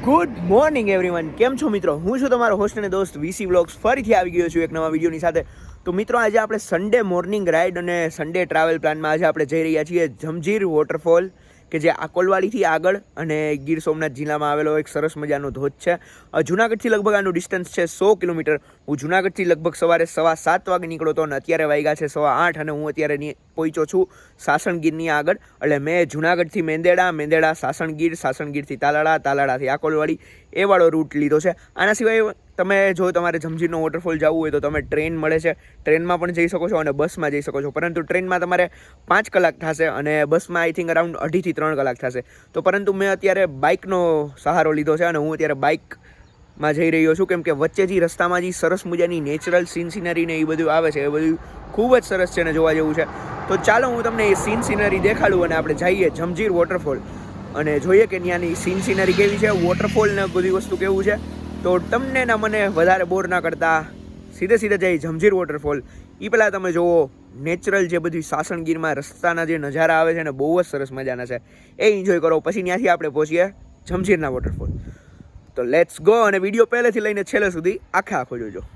Good morning everyone, કેમ છો મિત્રો? હું છું તમારો હોસ્ટ અને દોસ્ત વીસી વ્લોગ્સ. ફરીથી આવી ગયો છું એક નવા વિડીયોની સાથે. તો મિત્રો, આજે આપણે સન્ડે મોર્નિંગ રાઇડ અને સન્ડે ટ્રાવેલ પ્લાનમાં આજે આપણે જઈ રહ્યા છીએ જંજીર વોટરફોલ, કે જે આકોલવાડીથી આગળ અને ગીર સોમનાથ જિલ્લામાં આવેલો એક સરસ મજાનો ધોધ છે. જુનાગઢથી લગભગ આનું ડિસ્ટન્સ છે 100 કિલોમીટર. હું જુનાગઢથી લગભગ સવારે 7:15 વાગે નીકળ્યો હતો અને અત્યારે વાગ્યા છે 8:15 અને હું અત્યારે પહોંચ્યો છું સાસણગીરની આગળ. એટલે મેં જુનાગઢથી મેંદેડા સાસણગીરથી તાલાળાથી આકોલવાડી એ વાળો રૂટ લીધો છે. આના સિવાય તમે જો તમારે જંજીરનો વોટરફોલ જવું હોય તો તમે ટ્રેન મળે છે, ટ્રેનમાં પણ જઈ શકો છો અને બસમાં જઈ શકો છો. પરંતુ ટ્રેનમાં તમારે 5 કલાક થશે અને બસમાં આઈ થિંક અરાઉન્ડ 2.5 થી 3 કલાક થશે. તો પરંતુ મેં અત્યારે બાઇકનો સહારો લીધો છે અને હું અત્યારે બાઇકમાં જઈ રહ્યો છું, કેમ કે વચ્ચે જે રસ્તામાં જે સરસ મજાની નેચરલ સીનરી ને એ બધું આવે છે, એ બધું ખૂબ જ સરસ છે અને જોવા જેવું છે. તો ચાલો હું તમને એ સીનરી દેખાડું અને આપણે જઈએ જંજીર વોટરફોલ અને જોઈએ કે ત્યાંની સીનરી કેવી છે, વોટરફોલ ને બધી વસ્તુ કેવું છે. તો તમને ના મને વધારે બોર ના કરતા સીધે જઈ જંજીર વોટરફોલ. એ પહેલાં તમે જુઓ નેચરલ જે બધી સાસણગીરમાં રસ્તાના જે નજારા આવે છે ને, બહુ જ સરસ મજાના છે, એ એન્જોય કરો. પછી ત્યાંથી આપણે પહોંચીએ જંજીરના વોટરફોલ. તો લેટ્સ ગો, અને વિડીયો પહેલેથી લઈને છેલ્લે સુધી આખો જોજો.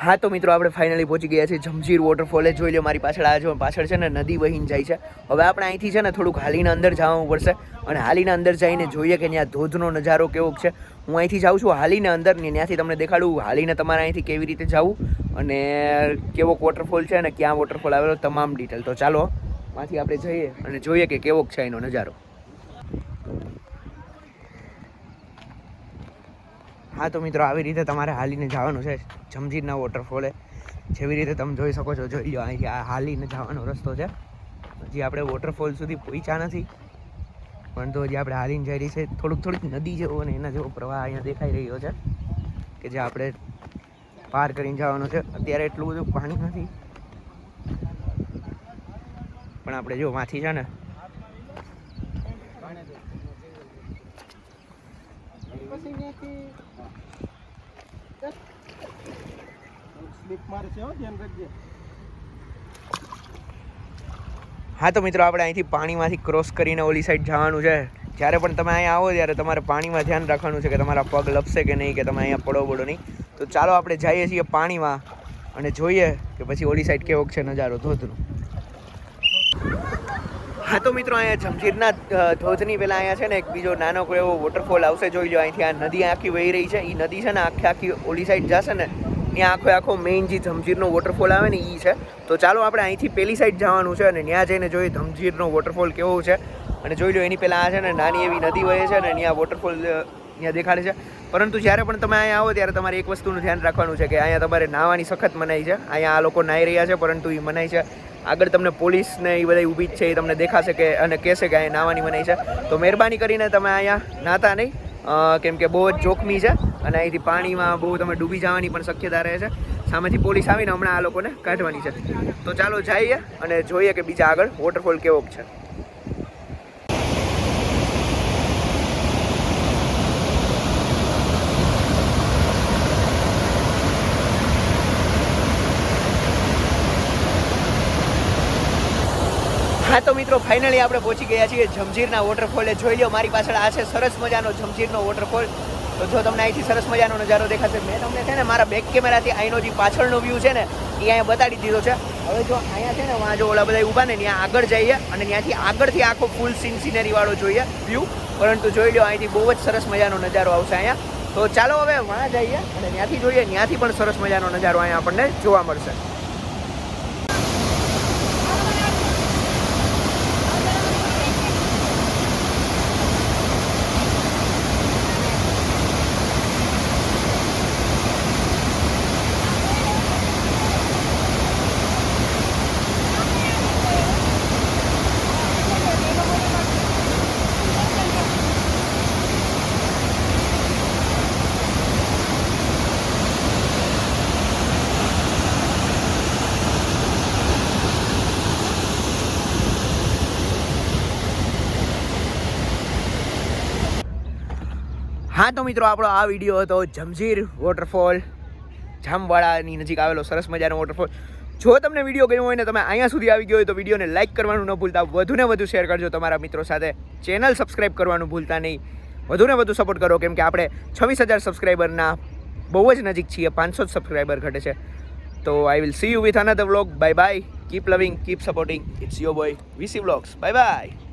હા તો મિત્રો, આપણે ફાઇનલી પહોંચી ગયા છીએ જંજીર વોટરફોલે. જોઈ લો મારી પાછળ છે ને નદી વહીને જાય છે. હવે આપણે અહીંથી છે ને થોડુંક હાલીને અંદર જવું પડશે અને હાલીને અંદર જઈને જોઈએ કે ત્યાં ધોધનો નજારો કેવો છે. હું અહીંથી જાઉં છું હાલીને અંદર ને ત્યાંથી તમને દેખાડું હાલીને તમારે અહીંથી કેવી રીતે જવું અને કેવો વોટરફોલ છે અને ક્યાં વોટરફોલ આવેલો, તમામ ડિટેલ. તો ચાલો ત્યાંથી આપણે જઈએ અને જોઈએ કે કેવો છે એનો નજારો. હા તો મિત્રો, આવી રીતે તમારે હાલીને જવાનું છે જંજીરના વોટરફોલે. જેવી રીતે તમે જોઈ શકો છો, જોઈ લો અહીંથી આ હાલીને જવાનો રસ્તો છે. હજી આપણે વોટરફોલ સુધી પહોંચ્યા નથી, પણ તો હજી આપણે હાલીને જઈ રહી છે. થોડીક નદી જેવો અને એના જેવો પ્રવાહ અહીંયા દેખાઈ રહ્યો છે કે જે આપણે પાર કરીને જવાનું છે. અત્યારે એટલું બધું પાણી નથી, પણ આપણે જો માંથી છે ને હા તો મિત્રો, આપણે અહીંથી પાણીમાંથી ક્રોસ કરીને ઓલી સાઈડ જવાનું છે. જ્યારે પણ તમે અહીંયા આવો ત્યારે તમારે પાણીમાં ધ્યાન રાખવાનું છે કે તમારા પગ લપસે કે નહીં, કે તમે અહીંયા પડો નહીં. તો ચાલો આપણે જઈએ છીએ પાણીમાં અને જોઈએ કે પછી ઓલી સાઈડ કેવો છે નજારો ધોધનો. હા તો મિત્રો, અહીંયા જંજીરના ધોધની પહેલાં અહીંયા છે ને એક બીજો નાનો કોઈ એવો વોટરફોલ આવશે. જોઈ લો અહીંથી આ નદી આખી વહી રહી છે. એ નદી છે ને આખી ઓલી સાઈડ જશે ને ત્યાં આખો મેઇન જે જંજીરનો વોટરફોલ આવે ને એ છે. તો ચાલો આપણે અહીંથી પેલી સાઈડ જવાનું છે અને ત્યાં જઈને જોઈએ જંજીરનો વોટરફોલ કેવો છે. અને જોઈ લો એની પહેલાં આ છે ને નાની એવી નદી વહે છે ને ત્યાં વોટરફોલ ત્યાં દેખાડે છે. પરંતુ જ્યારે પણ તમે અહીંયા આવો ત્યારે તમારે એક વસ્તુનું ધ્યાન રાખવાનું છે કે અહીંયા તમારે નાહવાની સખત મનાઈ છે. અહીંયા આ લોકો નાહી રહ્યા છે, પરંતુ એ મનાઈ છે. આગળ તમને પોલીસ ને એ બધા ઊભી જ છે, એ તમને દેખાશે કે અને કહેશે કે અહીંયા નાહવાની મનાઈ છે. તો મહેરબાની કરીને તમે અહીંયા નાહતા નહીં, કેમ કે બહુ જ જોખમી છે અને અહીંથી પાણીમાં બહુ તમે ડૂબી જવાની પણ શક્યતા રહે છે. સામેથી પોલીસ આવીને હમણાં આ લોકોને કાઢવાની છે. તો ચાલો જઈએ અને જોઈએ કે બીજા આગળ વોટરફોલ કેવો છે. હા તો મિત્રો, ફાઇનલી આપણે પહોંચી ગયા છીએ જંજીરના વોટરફોલે. જોઈ લો મારી પાછળ આ છે સરસ મજાનો જંજીરનો વોટરફોલ. તો જો તમને અહીંથી સરસ મજાનો નજારો દેખાશે. મેં તમને છે ને મારા બેક કેમેરાથી અહીંનો જે પાછળનો વ્યૂ છે ને એ અહીંયા બતાડી દીધો છે. હવે જો અહીંયા છે ને વાં જો ઓલા બધા ઊભા ને ત્યાં આગળ જઈએ અને ત્યાંથી આગળથી આખો ફૂલ સીનરી વાળો જોઈએ વ્યૂ. પરંતુ જોઈ લો અહીંથી બહુ જ સરસ મજાનો નજારો આવશે અહીંયા. તો ચાલો હવે વાં જઈએ અને ત્યાંથી જોઈએ, ત્યાંથી પણ સરસ મજાનો નજારો અહીંયા આપણને જોવા મળશે. હા તો મિત્રો આપણો આ વિડીયો હતો જમજીર વોટરફોલ, જામવાડાની નજીક આવેલો સરસ મજાનો વોટરફોલ. જો તમને વિડીયો ગમ્યો હોય ને તમે અહીંયા સુધી આવી ગયો હોય તો વિડીયોને લાઇક કરવાનું ન ભૂલતા, વધુને વધુ શેર કરજો તમારા મિત્રો સાથે, ચેનલ સબસ્ક્રાઈબ કરવાનું ભૂલતા નહીં, વધુને વધુ સપોર્ટ કરો કેમ કે આપણે 26,000 સબસ્ક્રાઈબરના બહુ જ નજીક છીએ, 500 સબસ્ક્રાઈબર ઘટે છે. તો I will see you with another vlog. Bye bye, keep loving, keep supporting. It's your boy VC Vlogs. બાય બાય.